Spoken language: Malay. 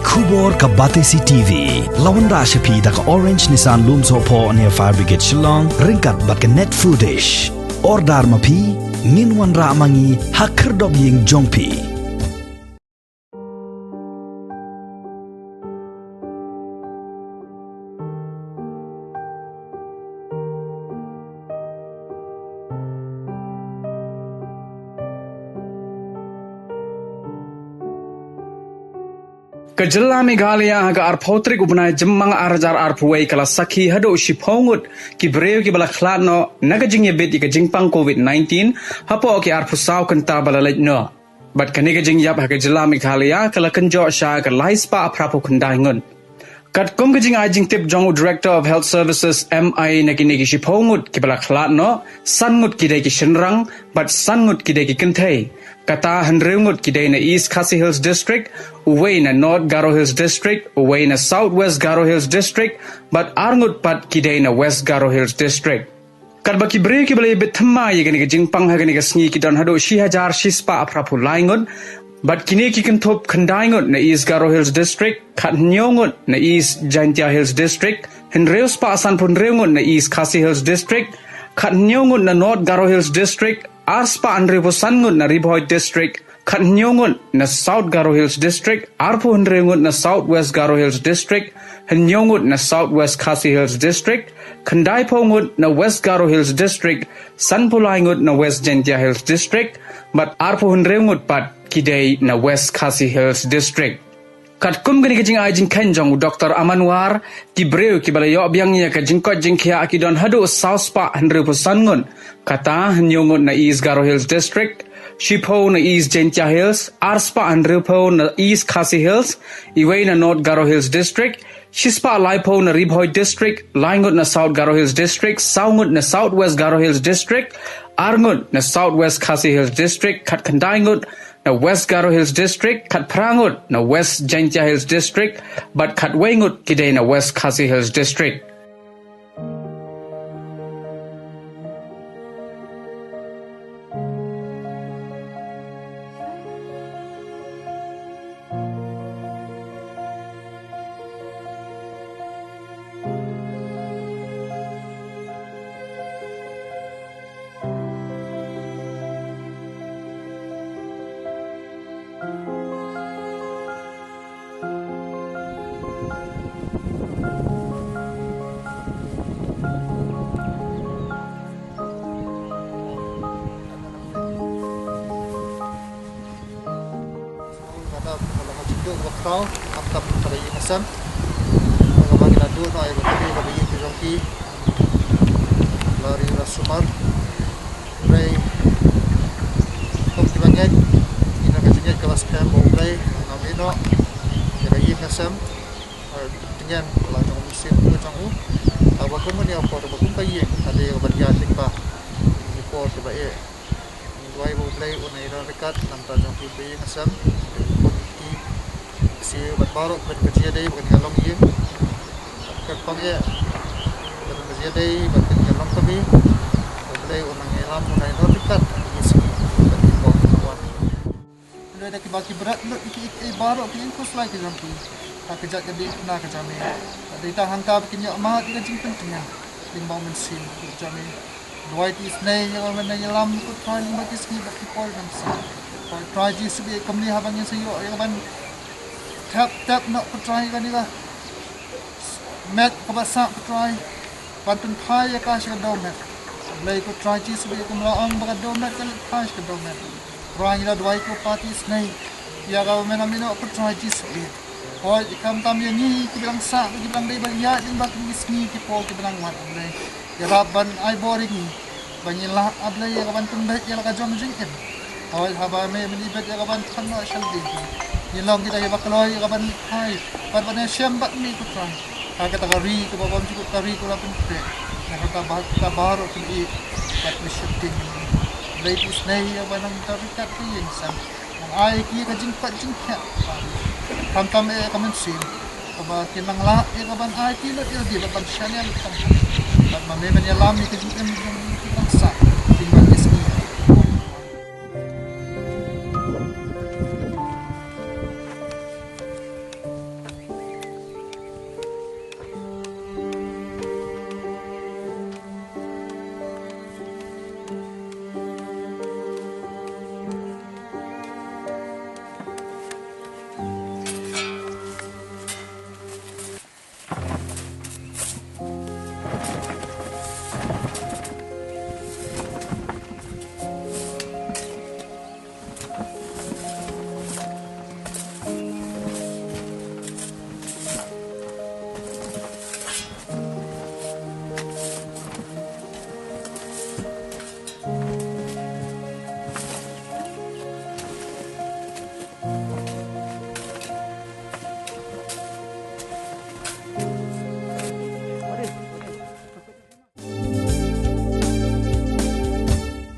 Kubor ka Batesi TV. Lawan Rashapi da ka Orange Nissan Looms Hopo near Fire Brigade Shillong. Ringkat bat ka net footage. Ordar mapi. Minwan ra mangi hakerdog ying jongpi. Kejela Meghalaya haga arpotrik ubnai jemmang arjar arpuai kala sakhi hado shipongut ki breu ki bala khladno naga jingye bet ki jingpang COVID-19 hapo ki arpusau kenta bala lejno bat kaniga jing yap haga jela Meghalaya kala kenjo sha ka laispa aprapo kendangun kat kum jing ajing tip jongu director of health services MI nagi shipongut ki bala khladno sangut ki dei ki shenrang bat sangut ki dei ki kentai kata henreungut kidai na East Khasi Hills District, uway na North Garo Hills District, uway na Southwest Garo Hills District, but arngut pat kidai na West Garo Hills District. Kadba kibre kibale betma yegani jingpang hagani sngi kidon hado shihajar shispa aprapu laingut, but kini kikentop kandaingut na East Garo Hills District, kat nyongut na East Jaintia Hills District, henreus pa asan pun reungut na East Khasi Hills District, kat nyongut na North Garo Hills District, Arspa Andre Sangut na Riboy District, Kat Nyongut na South Garo Hills District, Arpo Henrengut na Southwest Garo Hills District, Henyongut na Southwest Khasi Hills District, Kandai Pongut na West Garo Hills District, Sanpulaingut na West Jaintia Hills District, but Arpo Henrengut pat kidai na West Khasi Hills District. Kat kum gani kajing ajing kenjong Dr. Amanwar ki breu ki bala yo biang nya ka jingkot jingkhia akidon hadu South Pa Henry Pusangun kata nyongut na East Garo Hills District Shipo na East Jaintia Hills Arspa Henry Po na East Khasi Hills iway na North Garo Hills District Shispa Laipo na Riboy District Laingut na South Garo Hills District Saungut na Southwest Garo Hills District Arngut na Southwest Khasi Hills District kat kandaingut na West Garo Hills District, kat Prangut na West Jaintia Hills District, but kat Waingut kidai na West Khasi Hills District. Waktu aktab pada Yunusam, kalau bagi nadu, no ayat tadi pada Yunusam lari rasumar, ray, kau tibangan, ina kecilnya kelas camp boleh, namino, pada Yunusam, dengan lalu mesin tu canggu, awak kau ni apa, awak kau kaya, ada yang berjaya tingkah, ni kau terbaik, dua boleh, unai rakyat, nampak jangki Yunusam. Si bat baru bat kecil day bukan kalong yang kerpang ya bat kecil day bat kalong kami boleh orang Islam mulai notikat isi bat kau kawan mulai dah kibaki berat lu iki baru kian kos lagi jampi tak kejat jadi kena kejami ada kita hantar bikinnya mah tiga jingpen punya limbang mesin kejami dua itu snay yang mana Islam tu try limbang kisi bat kau kan try je sebagai kami habangnya sayo yang ban tap nak try kan ni lah mat kebasak try pantun pai ya kasih ke domet mulai ku try je sebagai kemelaang baga domet kan kasih ke domet try lah dua ikut party snake ya kau menamino ku try je sebagai oh ikam tam yang ni kita bilang sak kita bilang day banyak yang bak ni sni kita bilang mat mulai ya raban ai boring ni banyalah ablay ya kawan tundah ya la jom jingkin oh haba me menibet ya kawan khanna shaldi Nilong kita yang bakal lagi kapan hai, pada siambat ni tu try. Kata kari, tu bawa cukup kari tu lapun tu. Kata baru pergi kat shooting. Ladies ni yang mana terikat tu yang sam. Ai kia kajingpat jingkat. Kam kamen sim. Kaba kinang lah, kapan ai kia dia bapan channel. Kata mami menyelam ni kajingkat yang sak.